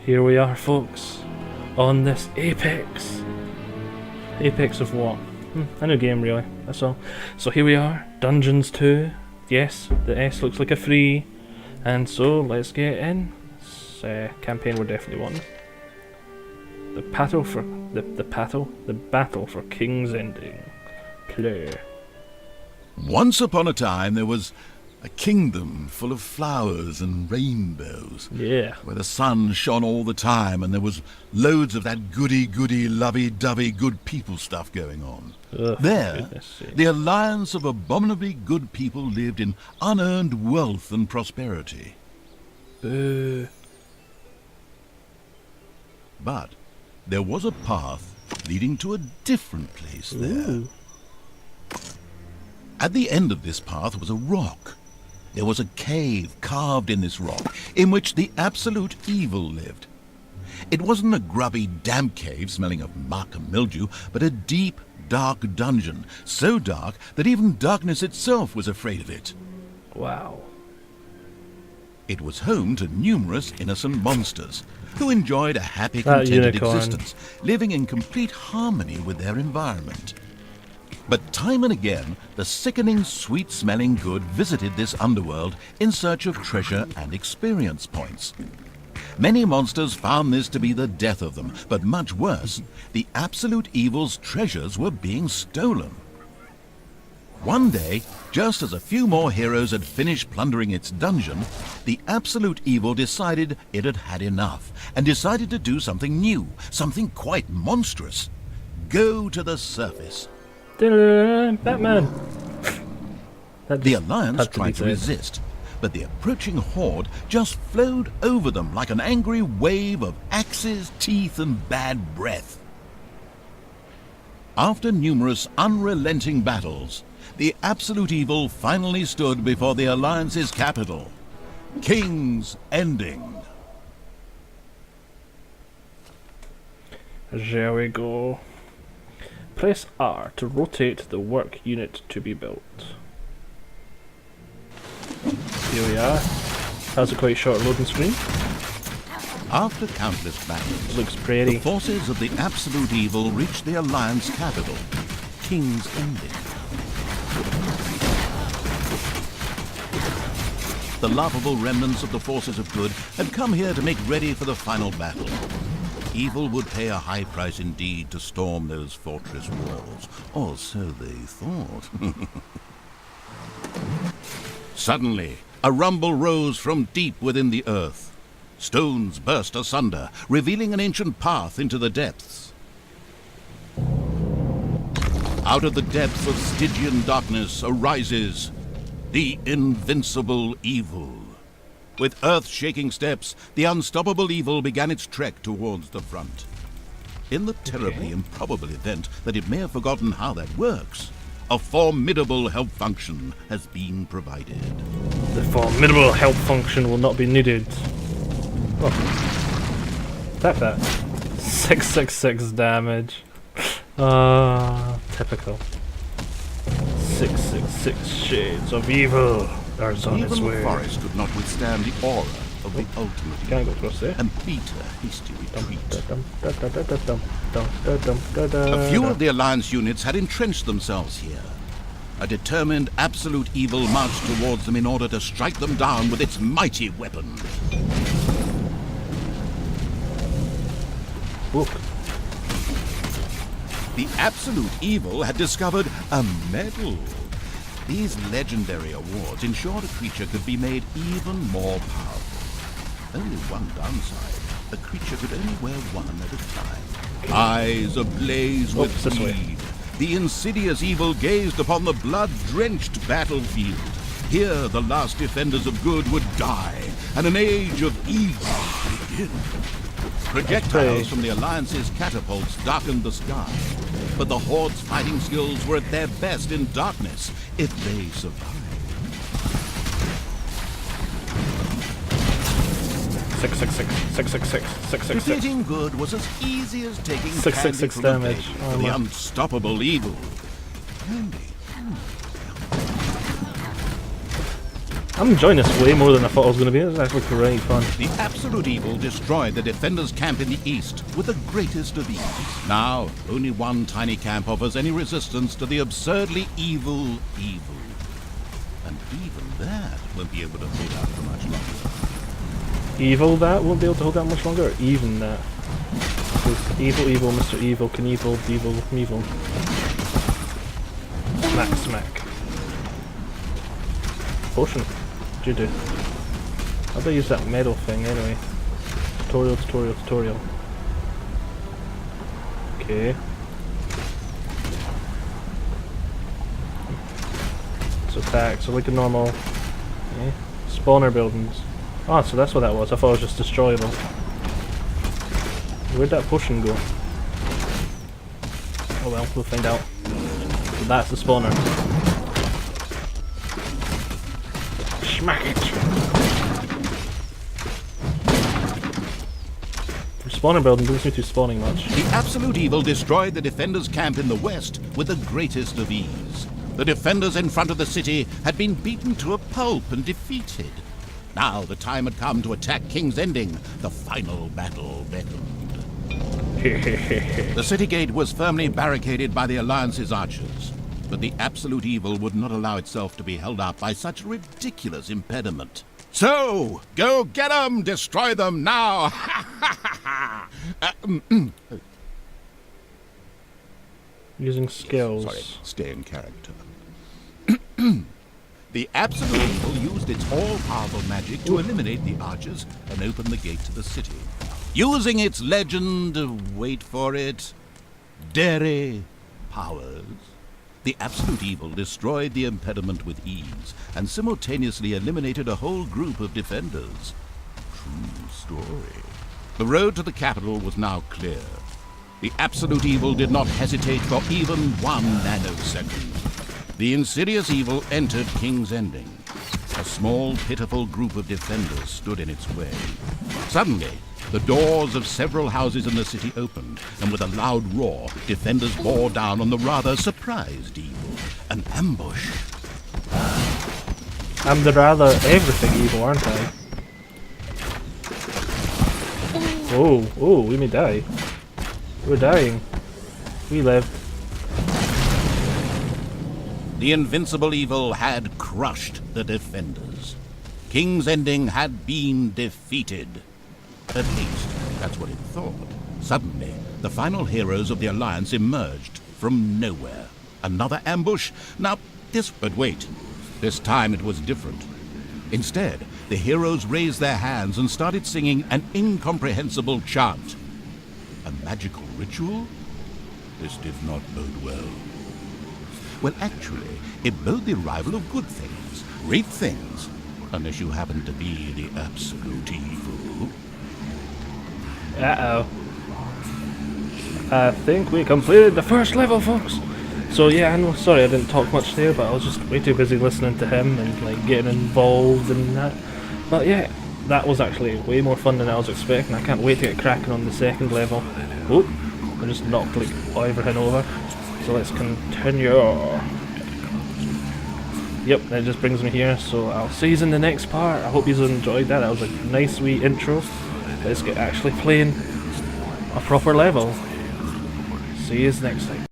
Here we are, folks, on this apex. Apex of what? A new game, really, that's all. So here we are, Dungeons 2. Yes, the S looks like a 3. And so, let's get in. This campaign we're definitely on. The battle for King's Ending. Play. Once upon a time there was a kingdom full of flowers and rainbows. Yeah. Where the sun shone all the time and there was loads of that goody-goody, lovey-dovey good people stuff going on. Ugh, there, the alliance of abominably good people lived in unearned wealth and prosperity. But there was a path leading to a different place there. Ooh. At the end of this path was a rock. There was a cave carved in this rock in which the absolute evil lived. It wasn't a grubby, damp cave smelling of muck and mildew, but a deep, dark dungeon, so dark that even darkness itself was afraid of it. Wow. It was home to numerous innocent monsters who enjoyed a happy, contented existence, living in complete harmony with their environment. But time and again, the sickening, sweet-smelling good visited this underworld in search of treasure and experience points. Many monsters found this to be the death of them, but much worse, the absolute evil's treasures were being stolen. One day, just as a few more heroes had finished plundering its dungeon, the absolute evil decided it had had enough, and decided to do something new, something quite monstrous. Go to the surface. Batman! The Alliance tried to resist, but the approaching horde just flowed over them like an angry wave of axes, teeth, and bad breath. After numerous unrelenting battles, the absolute evil finally stood before the Alliance's capital, King's Ending. There we go. Press R to rotate the work unit to be built. Here we are. Has a quite short loading screen. After countless battles, It looks pretty. the forces of the absolute evil reached the Alliance capital, King's Ending. The laughable remnants of the forces of good had come here to make ready for the final battle. Evil would pay a high price indeed to storm those fortress walls, or so they thought. Suddenly, a rumble rose from deep within the earth. Stones burst asunder, revealing an ancient path into the depths. Out of the depths of Stygian darkness arises the invincible evil. With earth-shaking steps, the unstoppable evil began its trek towards the front. In the terribly improbable event that it may have forgotten how that works, a formidable help function has been provided. The formidable help function will not be needed. Oh. Tap that. 666 damage. Typical. 666 shades of evil. Are on its Even way. the forest could not withstand the aura of the ultimate Can I go evil across there? and beat a hasty retreat. A A few of the Alliance units had entrenched themselves here. A determined absolute evil marched towards them in order to strike them down with its mighty weapon. Look. The absolute evil had discovered a medal. These legendary awards ensured a creature could be made even more powerful. Only one downside: a creature could only wear one at a time. Eyes ablaze with greed, the insidious evil gazed upon the blood-drenched battlefield. Here the last defenders of good would die, and an age of evil begin. Projectiles from the Alliance's catapults darkened the sky, but the Horde's fighting skills were at their best in darkness if they survived. 666. Defeating good was as easy as taking 666 candy from a damage. baby for the unstoppable evil. Candy. I'm enjoying this way more than I thought I was going to be. It's actually pretty fun. The absolute evil destroyed the defenders' camp in the east with the greatest of ease. Now, only one tiny camp offers any resistance to the absurdly evil evil. And even that won't be able to hold out for much longer. Evil that won't be able to hold out much longer, or even that? Because evil, Mr. Evil, Knievel, evil. Smack, smack. Potion. What'd you do? How do I use that metal thing anyway? Tutorial. Okay. So attack, so like a normal spawner buildings. Oh, so that's what that was. I thought it was just destroyable. Where'd that potion go? Oh well, we'll find out. So that's the spawner. Smack it! From spawner building doesn't seem to be spawning much. The absolute evil destroyed the defenders' camp in the west with the greatest of ease. The defenders in front of the city had been beaten to a pulp and defeated. Now the time had come to attack King's Ending. The final battle beckoned. The city gate was firmly barricaded by the Alliance's archers, but the absolute evil would not allow itself to be held up by such a ridiculous impediment. So, go get them! Destroy them now! Using skills. Sorry, stay in character. The absolute evil used its all-powerful magic to eliminate the archers and open the gate to the city. Using its legend, wait for it, dairy powers, the absolute evil destroyed the impediment with ease and simultaneously eliminated a whole group of defenders. True story. The road to the capital was now clear. The absolute evil did not hesitate for even 1 nanosecond. The insidious evil entered King's Ending. A small, pitiful group of defenders stood in its way. Suddenly, the doors of several houses in the city opened, and with a loud roar, defenders bore down on the rather surprised evil. An ambush. I'm the rather everything evil, aren't I? Oh, we may die. We're dying. We live. The invincible evil had crushed the defenders. King's Ending had been defeated. At least, that's what it thought. Suddenly, the final heroes of the Alliance emerged from nowhere. Another ambush? But wait. This time it was different. Instead, the heroes raised their hands and started singing an incomprehensible chant. A magical ritual? This did not bode well. Well, actually, it bode the arrival of good things, great things, unless you happen to be the absolute evil. Uh-oh. I think we completed the first level, folks. So yeah, I'm sorry I didn't talk much there, but I was just way too busy listening to him and like getting involved in that. But yeah, that was actually way more fun than I was expecting. I can't wait to get cracking on the second level. Oh, I just knocked like everything over. So let's continue. Yep, that just brings me here. So I'll see you in the next part. I hope you enjoyed that. That was a nice wee intro. Let's get actually playing a proper level. See you next time.